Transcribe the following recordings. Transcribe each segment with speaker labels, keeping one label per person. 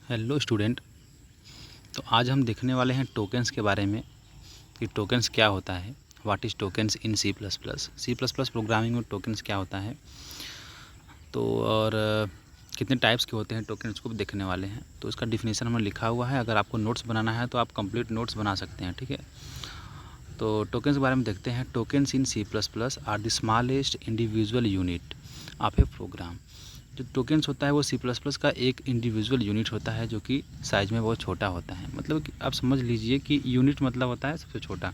Speaker 1: Hello student. तो आज हम देखने वाले हैं टोकन्स के बारे में कि टोकन्स क्या होता है। What is tokens in C plus plus programming में टोकन्स क्या होता है। तो और कितने टाइप्स के होते हैं टोकन्स को भी देखने वाले हैं। तो इसका डिफिनीशन हमने लिखा हुआ है। अगर आपको नोट्स बनाना है तो आप कंप्लीट नोट्स बना सकते हैं, ठीक है। तो टोकन्स के बारे में देखते हैं। Tokens in C++ are the smallest individual unit of a program. जो टोकन्स होता है वो C++ का एक इंडिविजुअल यूनिट होता है जो कि साइज़ में बहुत छोटा होता है। मतलब कि आप समझ लीजिए कि यूनिट मतलब होता है सबसे छोटा।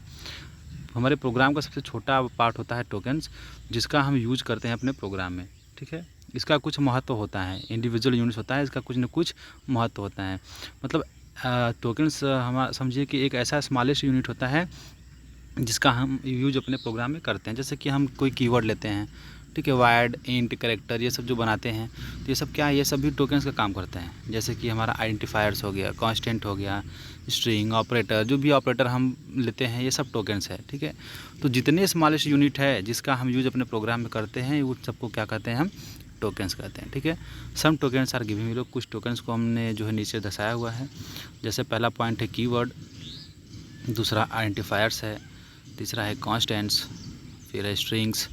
Speaker 1: हमारे प्रोग्राम का सबसे छोटा पार्ट होता है टोकन्स, जिसका हम यूज करते हैं अपने प्रोग्राम में, ठीक है। इसका कुछ महत्व होता है, इंडिविजुअल यूनिट्स होता है, इसका कुछ न कुछ महत्व होता है। मतलब टोकन्स हम समझिए कि एक ऐसा स्मॉलेस्ट यूनिट होता है जिसका हम यूज अपने प्रोग्राम में करते हैं। जैसे कि हम कोई कीवर्ड लेते हैं, ठीक है, वाइड, इंट, कैरेक्टर, ये सब जो बनाते हैं तो ये सब क्या है, ये सब भी टोकन्स का काम करते हैं। जैसे कि हमारा आइडेंटिफायर्स हो गया, कांस्टेंट हो गया, स्ट्रिंग, ऑपरेटर, जो भी ऑपरेटर हम लेते हैं ये सब टोकन्स है, ठीक है। तो जितने स्मॉलेस्ट यूनिट है जिसका हम यूज अपने प्रोग्राम में करते हैं वो सबको क्या कहते हैं, हम टोकन्स कहते हैं, ठीक है। सम टोकन्स आर गिविंग लोग, कुछ टोकन्स को हमने जो है नीचे दर्शाया हुआ है। जैसे पहला पॉइंट है कीवर्ड, दूसरा आइडेंटिफायर्स है, तीसरा है कांस्टेंट्स, फिर है स्ट्रिंग्स,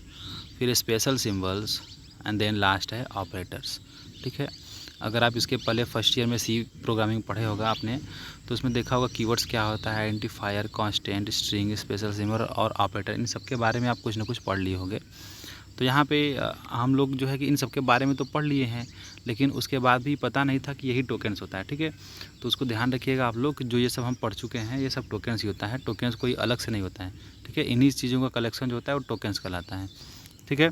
Speaker 1: फिर special symbols and then last है ऑपरेटर्स, ठीक है। अगर आप इसके पहले फर्स्ट ईयर में सी प्रोग्रामिंग पढ़े होगा आपने, तो उसमें देखा होगा कीवर्ड्स क्या होता है, identifier, constant, string, special symbol और ऑपरेटर, इन सब के बारे में आप कुछ ना कुछ पढ़ लिए होंगे। तो यहाँ पे हम लोग जो है कि इन सब के बारे में तो पढ़ लिए हैं, लेकिन उसके बाद भी पता नहीं था कि यही टोकन्स होता है, ठीक है। तो उसको ध्यान रखिएगा आप लोग, जो ये सब हम पढ़ चुके हैं ये सब टोकन्स ही होता है। टोकन्स कोई अलग से नहीं होता है, ठीक है। इन्हीं चीज़ों का कलेक्शन जो होता है वो टोकन्स कहलाता है, ठीक है।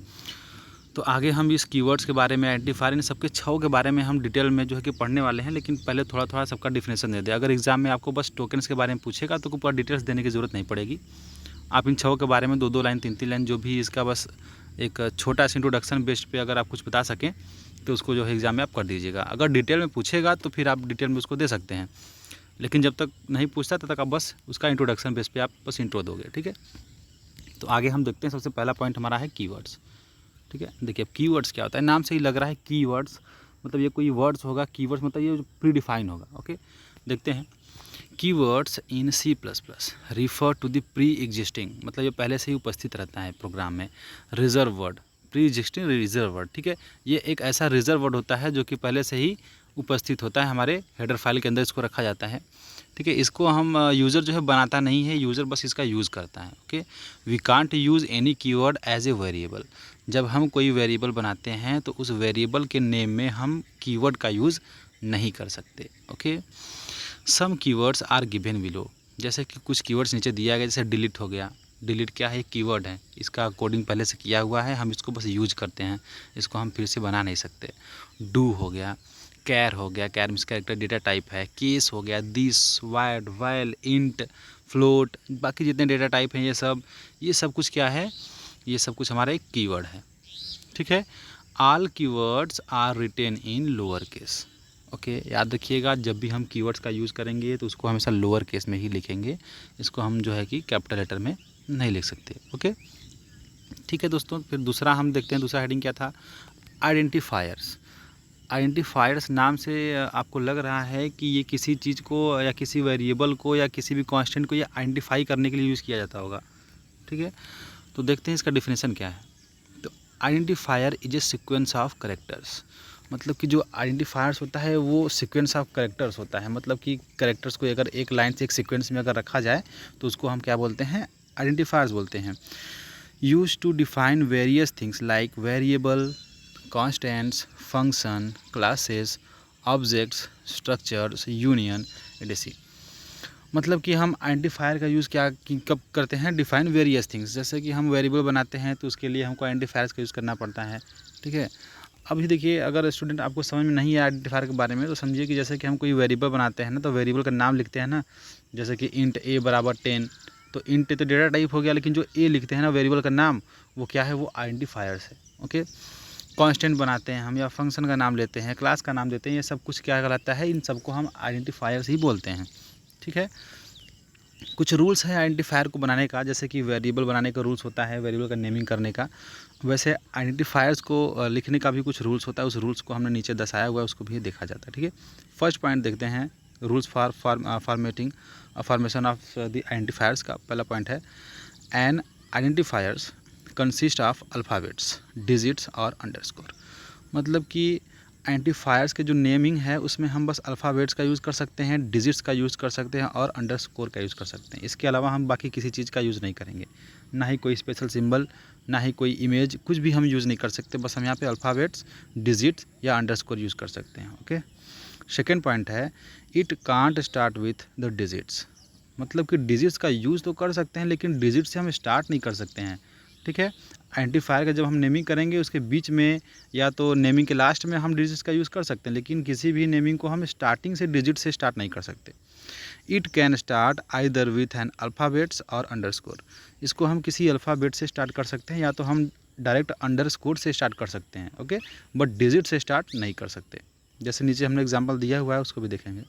Speaker 1: तो आगे हम इस कीवर्ड्स के बारे में, आइडेंटिफायर, इन सबके छः के बारे में हम डिटेल में जो है कि पढ़ने वाले हैं। लेकिन पहले थोड़ा थोड़ा सबका डिफिनेशन दे दें। अगर एग्जाम में आपको बस टोकन्स के बारे में पूछेगा तो पूरा डिटेल्स देने की ज़रूरत नहीं पड़ेगी। आप इन छः के बारे में 2-2 लाइन, 3-3 लाइन, जो भी इसका बस एक छोटा सा इंट्रोडक्शन बेस्ड पे अगर आप कुछ बता सकें तो उसको जो है एग्ज़ाम में आप कर दीजिएगा। अगर डिटेल में पूछेगा तो फिर आप डिटेल में उसको दे सकते हैं, लेकिन जब तक नहीं पूछता तब तक आप बस उसका इंट्रोडक्शन बेस पे आप बस इंट्रो दोगे, ठीक है। तो आगे हम देखते हैं। सबसे पहला पॉइंट हमारा है कीवर्ड्स, ठीक है। देखिए अब कीवर्ड्स क्या होता है, नाम से ही लग रहा है कीवर्ड्स, मतलब ये कोई वर्ड्स होगा। कीवर्ड्स मतलब ये प्री डिफाइन होगा, ओके। देखते हैं। Keywords in C++ refer to the pre existing, मतलब ये पहले से ही उपस्थित रहता है प्रोग्राम में। Reserve word, pre existing reserve word, ठीक है। ये एक ऐसा रिजर्व वर्ड होता है जो कि पहले से ही उपस्थित होता है हमारे हेडर फाइल के अंदर, इसको रखा जाता है, ठीक है। इसको हम यूज़र जो है बनाता नहीं है, यूज़र बस इसका यूज़ करता है, okay. We can't use any keyword as a variable. जब हम कोई वेरिएबल बनाते हैं तो उस वेरिएबल के नेम में हम कीवर्ड का यूज़ नहीं कर सकते, okay. Some keywords are given below, जैसे कि कुछ कीवर्ड्स नीचे दिया गया, जैसे डिलीट हो गया। डिलीट क्या है, कीवर्ड है, इसका कोडिंग पहले से किया हुआ है, हम इसको बस यूज करते हैं, इसको हम फिर से बना नहीं सकते। डू हो गया, कैर हो गया, कैर मीन्स कैरेक्टर डेटा टाइप है। केस हो गया, this, wide, while, int, float, बाकी जितने डेटा टाइप हैं ये सब कुछ क्या है, ये सब कुछ हमारा एक कीवर्ड है, ठीक है। All keywords are written in lower case, okay. याद रखिएगा, जब भी हम कीवर्ड्स का यूज़ करेंगे तो उसको हमेशा लोअर केस में ही लिखेंगे, इसको हम जो है कि कैपिटल लेटर में नहीं लिख सकते, ओके। ठीक है दोस्तों, फिर दूसरा हम देखते हैं। दूसरा हेडिंग क्या था, आइडेंटिफायर्स। आइडेंटिफायर्स नाम से आपको लग रहा है कि ये किसी चीज़ को या किसी वेरिएबल को या किसी भी कांस्टेंट को ये आइडेंटिफाई करने के लिए यूज़ किया जाता होगा, ठीक है। तो देखते हैं इसका डिफिनेशन क्या है। तो identifier is a sequence of characters, मतलब कि जो आइडेंटिफायर्स होता है वो सीक्वेंस ऑफ कैरेक्टर्स होता है। मतलब कि कैरेक्टर्स को अगर एक लाइन से एक सीक्वेंस में अगर रखा जाए तो उसको हम क्या बोलते हैं, आइडेंटिफायर्स बोलते हैं। Use to define various things like variable, constants, function, classes, objects, structures, union, etc. मतलब कि हम आइडेंटिफायर का यूज़ कब करते हैं, डिफाइन वेरियस थिंग्स। जैसे कि हम वेरिएबल बनाते हैं तो उसके लिए हमको आइडेंटिफायर्स का यूज़ करना पड़ता है, ठीक है। अभी देखिए, अगर स्टूडेंट आपको समझ में नहीं है आइडेंटिफायर के बारे में तो समझिए कि जैसे कि हम कोई वेरिएबल बनाते हैं ना, तो वेरिएबल का नाम लिखते हैं ना, जैसे कि इंट a बराबर 10, तो इंट तो डेटा टाइप हो गया, लेकिन जो a लिखते हैं ना वेरिएबल का नाम, वो क्या है, वो आइडेंटिफायर्स है, ओके। कांस्टेंट बनाते हैं हम या फंक्शन का नाम लेते हैं, क्लास का नाम देते हैं, ये सब कुछ क्या कहलाता है, इन सबको हम आइडेंटिफायर्स ही बोलते हैं, ठीक है। कुछ रूल्स हैं आइडेंटिफायर को बनाने का, जैसे कि वेरिएबल बनाने का रूल्स होता है, वेरिएबल का नेमिंग करने का। वैसे आइडेंटिफायर्स को लिखने का भी कुछ रूल्स होता है, उस रूल्स को हमने नीचे दर्शाया हुआ है, उसको भी देखा जाता है। ठीक है, फर्स्ट पॉइंट देखते हैं, rules for formation of the identifiers का पहला पॉइंट है, an identifiers consist of alphabets, digits और अंडरस्कोर। मतलब कि आइडेंटिफायर्स के जो नेमिंग है उसमें हम बस अल्फ़ाबेट्स का यूज़ कर सकते हैं, डिजिट्स का यूज़ कर सकते हैं और अंडरस्कोर का यूज़ कर सकते हैं। इसके अलावा हम बाकी किसी चीज़ का यूज़ नहीं करेंगे, ना ही कोई स्पेशल सिंबल, ना ही कोई इमेज, कुछ भी हम यूज़ नहीं कर सकते। बस हम यहाँ पे अल्फ़ाबेट्स, डिजिट्स या अंडरस्कोर यूज़ कर सकते हैं। ओके, सेकेंड पॉइंट है, it can't start with the digits. मतलब कि डिजिट्स का यूज़ तो कर सकते हैं लेकिन डिजिट से हम स्टार्ट नहीं कर सकते हैं। ठीक है, आइडेंटिफायर का जब हम नेमिंग करेंगे उसके बीच में या तो नेमिंग के लास्ट में हम डिजिट्स का यूज़ कर सकते हैं, लेकिन किसी भी नेमिंग को हम स्टार्टिंग से डिजिट से स्टार्ट नहीं कर सकते। It can start either with an alphabets और अंडरस्कोर। इसको हम किसी अल्फ़ाबेट से स्टार्ट कर सकते हैं या तो हम डायरेक्ट अंडरस्कोर से स्टार्ट कर सकते हैं। ओके, बट डिजिट से स्टार्ट नहीं कर सकते। जैसे नीचे हमने एग्जाम्पल दिया हुआ है, उसको भी देखेंगे।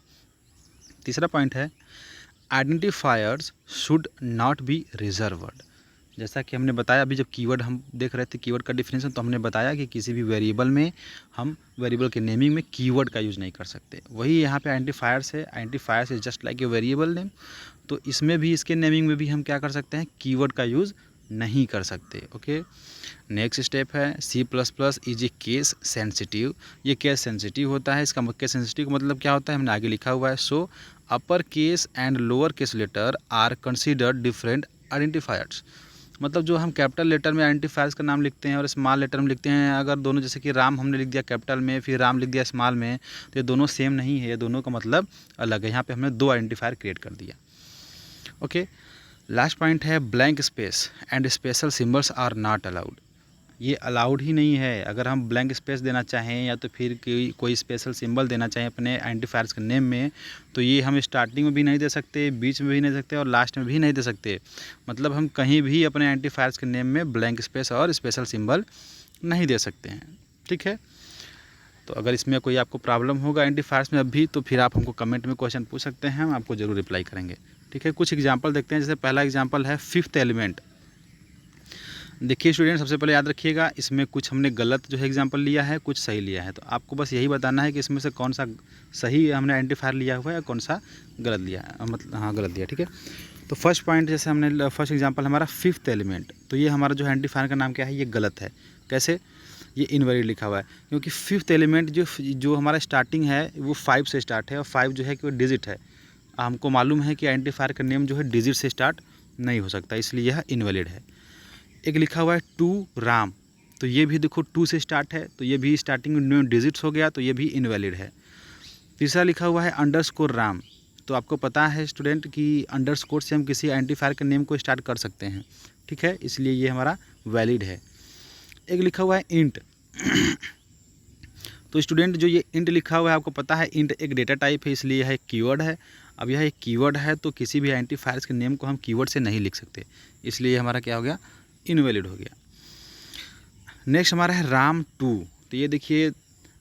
Speaker 1: तीसरा पॉइंट है, identifiers should not be reserved. जैसा कि हमने बताया, अभी जब कीवर्ड हम देख रहे थे, कीवर्ड का डिफिनेशन, तो हमने बताया कि किसी भी वेरिएबल में हम वेरिएबल के नेमिंग में कीवर्ड का यूज़ नहीं कर सकते। वही यहाँ पे आइडेंटिफायर्स है, identifiers is just like a variable name. तो इसमें भी, इसके नेमिंग में भी हम क्या कर सकते हैं, कीवर्ड का यूज़ नहीं कर सकते। ओके, नेक्स्ट स्टेप है, C++ is a case sensitive. ये केस सेंसिटिव होता है। इसका केस सेंसिटिव का मतलब क्या होता है, हमने आगे लिखा हुआ है, so upper case and lower case letter are considered different identifiers. मतलब जो हम कैपिटल लेटर में आइडेंटिफायर्स का नाम लिखते हैं और स्मॉल लेटर में लिखते हैं, अगर दोनों, जैसे कि राम हमने लिख दिया कैपिटल में, फिर राम लिख दिया स्मॉल में, तो ये दोनों सेम नहीं है, ये दोनों का मतलब अलग है। यहाँ पे हमने दो आइडेंटिफायर क्रिएट कर दिया। ओके, लास्ट पॉइंट है, blank space and special symbols are not allowed. ये अलाउड ही नहीं है। अगर हम ब्लैंक स्पेस देना चाहें या तो फिर कोई स्पेशल सिंबल देना चाहें अपने आइडेंटिफायर्स के नेम में, तो ये हम स्टार्टिंग में भी नहीं दे सकते, बीच में भी नहीं दे सकते और लास्ट में भी नहीं दे सकते। मतलब हम कहीं भी अपने आइडेंटिफायर्स के नेम में ब्लैंक स्पेस और स्पेशल सिंबल नहीं दे सकते हैं। ठीक है, तो अगर इसमें कोई आपको प्रॉब्लम होगा आइडेंटिफायर्स में अभी, तो फिर आप हमको कमेंट में क्वेश्चन पूछ सकते हैं, हम आपको ज़रूर रिप्लाई करेंगे। ठीक है, कुछ एग्जाम्पल देखते हैं। जैसे पहला एग्जाम्पल है, फिफ्थ एलिमेंट। देखिए स्टूडेंट, सबसे पहले याद रखिएगा, इसमें कुछ हमने गलत जो है एग्जांपल लिया है, कुछ सही लिया है। तो आपको बस यही बताना है कि इसमें से कौन सा सही हमने आइडेंटिफायर लिया हुआ है या कौन सा गलत लिया है, मतलब हाँ गलत लिया। ठीक है, तो फर्स्ट पॉइंट, जैसे हमने फर्स्ट एग्जांपल हमारा फिफ्थ एलिमेंट, तो ये हमारा जो आइडेंटिफायर का नाम क्या है, ये गलत है। कैसे, ये इनवैलिड लिखा हुआ है, क्योंकि फिफ्थ एलिमेंट जो हमारा स्टार्टिंग है वो 5 से स्टार्ट है और 5 जो है कि वो डिजिट है। हमको मालूम है कि आइडेंटिफायर का नेम जो है डिजिट से स्टार्ट नहीं हो सकता, इसलिए यह इनवैलिड है। एक लिखा हुआ है टू राम, तो ये भी देखो 2 से स्टार्ट है, तो ये भी स्टार्टिंग में डिजिट्स हो गया, तो ये भी इनवैलिड है। तीसरा लिखा हुआ है अंडरस्कोर राम, तो आपको पता है स्टूडेंट कि अंडरस्कोर से हम किसी आइडेंटिफायर के नेम को स्टार्ट कर सकते हैं। ठीक है, इसलिए ये हमारा वैलिड है। एक लिखा हुआ है इंट, तो स्टूडेंट जो ये इंट लिखा हुआ है, आपको पता है इंट एक डेटा टाइप है, इसलिए यह एक कीवर्ड है। अब यह एक कीवर्ड है, तो किसी भी आइडेंटिफायर्स के नेम को हम कीवर्ड से नहीं लिख सकते, इसलिए ये हमारा क्या हो गया, इनवैलिड हो गया। नेक्स्ट हमारा है राम 2, तो ये देखिए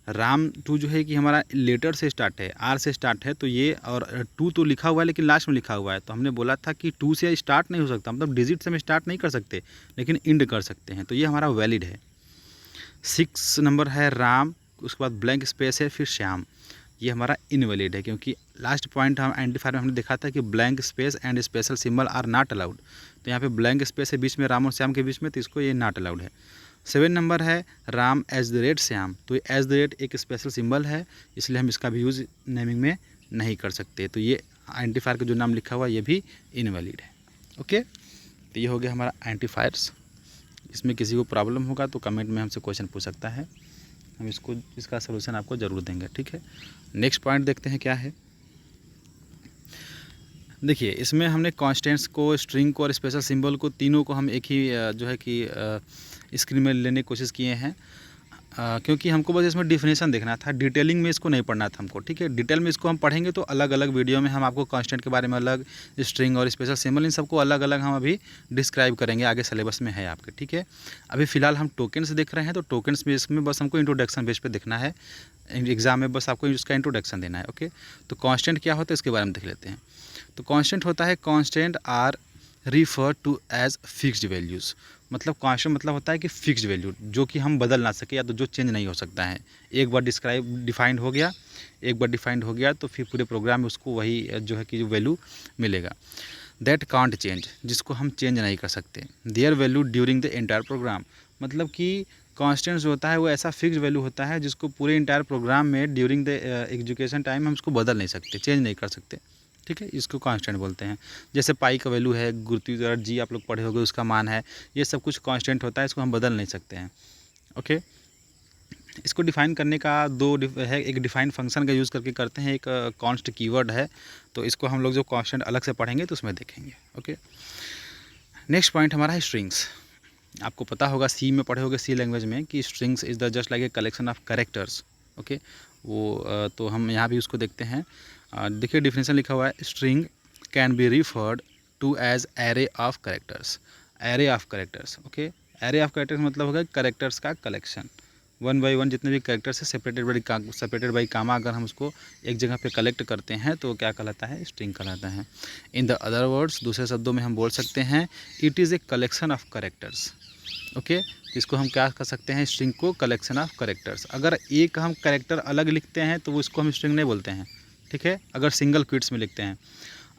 Speaker 1: राम 2 जो है कि हमारा लेटर से स्टार्ट है, आर से स्टार्ट है, तो ये, और 2 तो लिखा हुआ है लेकिन लास्ट में लिखा हुआ है, तो हमने बोला था कि 2 से स्टार्ट नहीं हो सकता, मतलब डिजिट से हम स्टार्ट नहीं कर सकते लेकिन इंड कर सकते हैं, तो ये हमारा वैलिड है। 6 नंबर है राम, उसके बाद ब्लैंक स्पेस है, फिर श्याम, ये हमारा इनवैलिड है, क्योंकि लास्ट पॉइंट हम आइडेंटिफायर में हमने देखा था कि blank space and special symbol are not allowed, तो यहाँ पे ब्लैंक स्पेस है बीच में, राम और श्याम के बीच में, तो इसको ये नॉट अलाउड है। 7 नंबर है राम @ श्याम, तो ये @ एक स्पेशल सिंबल है, इसलिए हम इसका भी यूज़ नेमिंग में नहीं कर सकते, तो ये आइडेंटिफायर का जो नाम लिखा हुआ है ये भी इनवैलिड है। ओके, तो ये हो गया हमारा आइडेंटिफायर्स। इसमें किसी को प्रॉब्लम होगा तो कमेंट में हमसे क्वेश्चन पूछ सकता है, हम इसका सलूशन आपको ज़रूर देंगे। ठीक है, नेक्स्ट पॉइंट देखते हैं क्या है। देखिए इसमें हमने कॉन्स्टेंट्स को, स्ट्रिंग को और स्पेशल सिंबल को, तीनों को हम एक ही जो है कि स्क्रीन में लेने की कोशिश किए हैं। क्योंकि हमको बस इसमें डिफिनेशन देखना था, डिटेलिंग में इसको नहीं पढ़ना था हमको, ठीक है। डिटेल में इसको हम पढ़ेंगे तो अलग अलग वीडियो में हम आपको कांस्टेंट के बारे में अलग, स्ट्रिंग और स्पेशल सिंबल, इन सबको अलग अलग हम अभी डिस्क्राइब करेंगे, आगे सिलेबस में है आपके, ठीक है। अभी फ़िलहाल हम टोकन्स देख रहे हैं, तो टोकन्स में इसमें बस हमको इंट्रोडक्शन बेस पे देखना है, एग्जाम में बस आपको इसका इंट्रोडक्शन देना है, ओके। तो कांस्टेंट क्या होता है इसके बारे में देख लेते हैं। तो कांस्टेंट होता है, constant are refer to as fixed values. मतलब कांस्टेंट मतलब होता है कि फिक्स्ड वैल्यू, जो कि हम बदल ना सके या तो जो चेंज नहीं हो सकता है। एक बार डिफाइंड हो गया, एक बार डिफाइंड हो गया तो फिर पूरे प्रोग्राम में उसको वही जो है कि जो वैल्यू मिलेगा। दैट कांट चेंज, जिसको हम चेंज नहीं कर सकते। Their value during the entire program, मतलब कि कांस्टेंट जो होता है वो ऐसा फिक्स्ड वैल्यू होता है जिसको पूरे इंटायर प्रोग्राम में ड्यूरिंग द एग्जीक्यूशन टाइम हम उसको बदल नहीं सकते, चेंज नहीं कर सकते, ठीक है। इसको कांस्टेंट बोलते हैं। जैसे पाई का वैल्यू है, गुरुत्वीय त्वरण जी आप लोग पढ़े होंगे, उसका मान है, ये सब कुछ कांस्टेंट होता है, इसको हम बदल नहीं सकते हैं, ओके। इसको डिफाइन करने का है, एक डिफाइन फंक्शन का यूज़ करके करते हैं, एक कॉन्स्ट कीवर्ड है, तो इसको हम लोग जो कांस्टेंट अलग से पढ़ेंगे तो उसमें देखेंगे, ओके। नेक्स्ट पॉइंट हमारा है स्ट्रिंग्स। आपको पता होगा, सी में पढ़े होंगे, सी लैंग्वेज में, कि strings is the just like a collection of characters, okay. वो तो हम यहाँ भी उसको देखते हैं। देखिए डिफिनेशन लिखा हुआ है, string can be referred to as array of characters. Array of characters, okay. Array of characters मतलब होगा कैरेक्टर्स का कलेक्शन, वन बाई वन जितने भी कैरेक्टर्स है सेपरेटेड बाई कामा, अगर हम उसको एक जगह पे कलेक्ट करते हैं तो क्या कहलाता है, स्ट्रिंग कहलाता है। इन द अदर वर्ड्स, दूसरे शब्दों में हम बोल सकते हैं, it is a collection of characters, okay. इसको हम क्या कर सकते हैं, स्ट्रिंग को कलेक्शन ऑफ कैरेक्टर्स। अगर एक हम कैरेक्टर अलग लिखते हैं तो वो इसको हम स्ट्रिंग नहीं बोलते हैं, ठीक है, अगर सिंगल क्विट्स में लिखते हैं।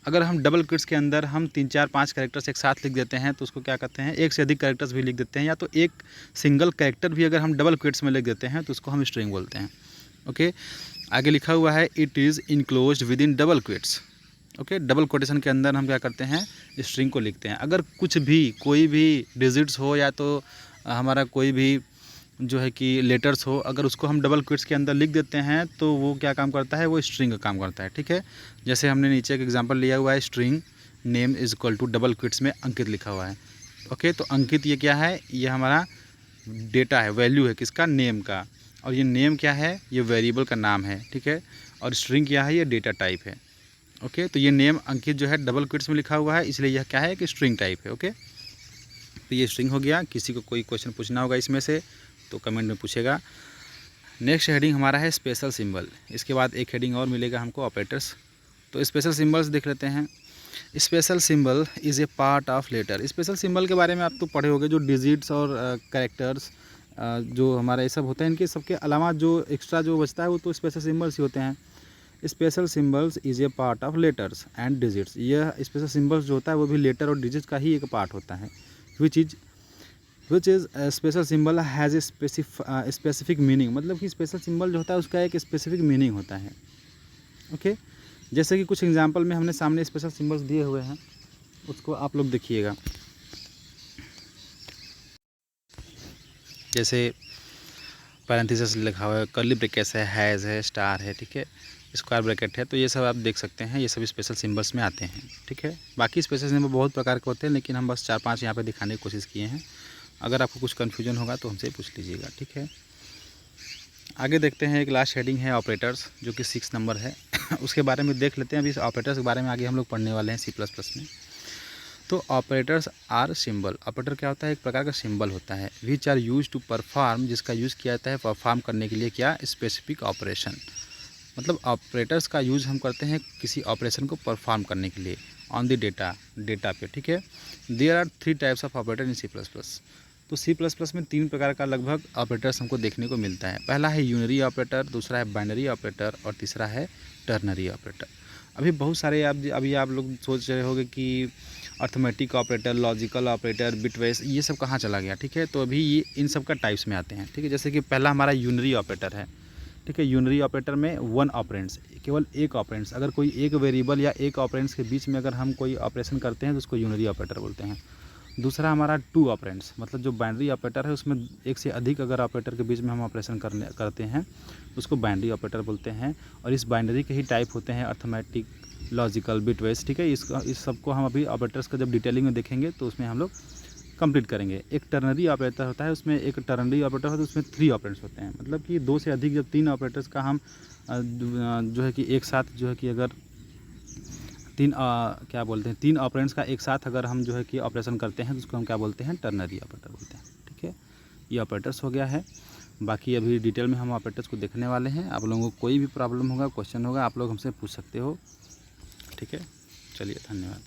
Speaker 1: अगर हम डबल क्विट्स के अंदर हम 3 4 5 कैरेक्टर्स एक साथ लिख देते हैं तो उसको क्या कहते हैं, एक से अधिक कैरेक्टर्स भी लिख देते हैं, या तो एक सिंगल कैरेक्टर भी अगर हम डबल क्विट्स में लिख देते हैं तो उसको हम स्ट्रिंग बोलते हैं, ओके। आगे लिखा हुआ है, it is enclosed with in double quits, okay. Double quotation के अंदर हम क्या करते हैं, स्ट्रिंग को लिखते हैं। अगर कुछ भी, कोई भी डिजिट्स हो या तो हमारा कोई भी जो है कि लेटर्स हो, अगर उसको हम डबल क्विट्स के अंदर लिख देते हैं तो वो क्या काम करता है, वो स्ट्रिंग का काम करता है, ठीक है। जैसे हमने नीचे एक एग्जांपल लिया हुआ है, string name is equal to double quotes में अंकित लिखा हुआ है, ओके। तो अंकित ये क्या है, ये हमारा डेटा है, वैल्यू है किसका, नेम का। और ये नेम क्या है, ये वेरिएबल का नाम है, ठीक है। और स्ट्रिंग क्या है, ये डेटा टाइप है, ओके। तो ये नेम अंकित जो है डबल क्विट्स में लिखा हुआ है, इसलिए यह क्या है कि स्ट्रिंग टाइप है, ओके। तो ये स्ट्रिंग हो गया। किसी को कोई क्वेश्चन पूछना होगा इसमें से तो कमेंट में पूछेगा। नेक्स्ट हेडिंग हमारा है स्पेशल सिंबल। इसके बाद एक हेडिंग और मिलेगा हमको, ऑपरेटर्स। तो स्पेशल सिंबल्स देख लेते हैं। Special symbol is a part of letter. Special symbol के बारे में आप तो पढ़े होंगे, जो डिजिट्स और कैरेक्टर्स जो हमारा ये सब होते हैं, इनके सबके अलावा जो एक्स्ट्रा जो बचता है वो तो स्पेशल सिंबल्स ही होते हैं। Special symbols is a part of letters and digits. यह स्पेशल सिंबल्स जो होता है वो भी लेटर और डिजिट्स का ही एक पार्ट होता है। Which is special symbol has a specific meaning. मतलब कि स्पेशल सिंबल जो होता है उसका एक स्पेसिफिक मीनिंग होता है, ओके। जैसे कि कुछ एग्जांपल में हमने सामने स्पेशल सिंबल्स दिए हुए हैं, उसको आप लोग देखिएगा। जैसे पैरेंथेसिस लिखा हुआ है, कर्ली ब्रैकेट्स है, हैज़ है, स्टार है, ठीक है, स्क्वायर ब्रैकेट है, तो ये सब आप देख सकते हैं, ये सभी स्पेशल सिंबल्स में आते हैं, ठीक है। बाकी स्पेशल सिंबल बहुत प्रकार के होते हैं, लेकिन हम बस 4-5 यहाँ पे दिखाने की कोशिश किए हैं। अगर आपको कुछ कन्फ्यूजन होगा तो हमसे पूछ लीजिएगा, ठीक है। आगे देखते हैं, एक लास्ट हेडिंग है ऑपरेटर्स, जो कि 6 नंबर है। उसके बारे में देख लेते हैं। अभी ऑपरेटर्स के बारे में आगे हम लोग पढ़ने वाले हैं C++ में। तो ऑपरेटर्स आर सिंबल। ऑपरेटर क्या होता है, एक प्रकार का सिंबल होता है। Which are use to perform, जिसका यूज़ किया जाता है परफॉर्म करने के लिए क्या, स्पेसिफिक ऑपरेशन। मतलब ऑपरेटर्स का यूज़ हम करते हैं किसी ऑपरेशन को परफॉर्म करने के लिए ऑन द डेटा पे, ठीक है। There are 3 types of operator in C++। तो C++ में 3 प्रकार का लगभग ऑपरेटर्स हमको देखने को मिलता है। पहला है यूनरी ऑपरेटर, दूसरा है बाइनरी ऑपरेटर और तीसरा है टर्नरी ऑपरेटर। अभी बहुत सारे अभी आप लोग सोच रहे होंगे कि arithmetic operator, logical operator, bitwise, ये सब कहाँ चला गया, ठीक है। तो अभी ये इन सब का टाइप्स में आते हैं, ठीक है। जैसे कि पहला हमारा यूनरी ऑपरेटर है, ठीक है। यूनरी ऑपरेटर में 1 ऑपरेंड्स, केवल एक ऑपरेंड्स, अगर कोई एक वेरिएबल या एक ऑपरेंड्स के बीच में अगर हम कोई ऑपरेशन करते हैं तो उसको यूनरी ऑपरेटर बोलते हैं। दूसरा हमारा 2 ऑपरेंड्स, मतलब जो बाइनरी ऑपरेटर है उसमें एक से अधिक अगर ऑपरेटर के बीच में हम ऑपरेशन करते हैं उसको बाइनरी ऑपरेटर बोलते हैं। और इस बाइनरी के ही टाइप होते हैं अर्थमेटिक, लॉजिकल, बिटवाइज, ठीक है। इस सबको हम अभी ऑपरेटर्स का जब डिटेलिंग में देखेंगे तो उसमें हम लोग कंप्लीट करेंगे। एक टर्नरी ऑपरेटर होता है, उसमें एक टर्नरी ऑपरेटर होता है, उसमें 3 ऑपरेंड्स होते हैं, मतलब कि 2 से अधिक जब 3 ऑपरेटर्स का हम जो है कि एक साथ जो है कि अगर 3 क्या बोलते हैं 3 ऑपरेंड्स का एक साथ अगर हम जो है कि ऑपरेशन करते हैं तो उसको हम क्या बोलते हैं, टर्नरी ऑपरेटर बोलते हैं। ठीक है, ये ऑपरेटर्स हो गया है। बाकी अभी डिटेल में हम ऑपरेटर्स को देखने वाले हैं। आप लोगों को कोई भी प्रॉब्लम होगा, क्वेश्चन होगा, आप लोग हमसे पूछ सकते हो। ठीक है, चलिए धन्यवाद।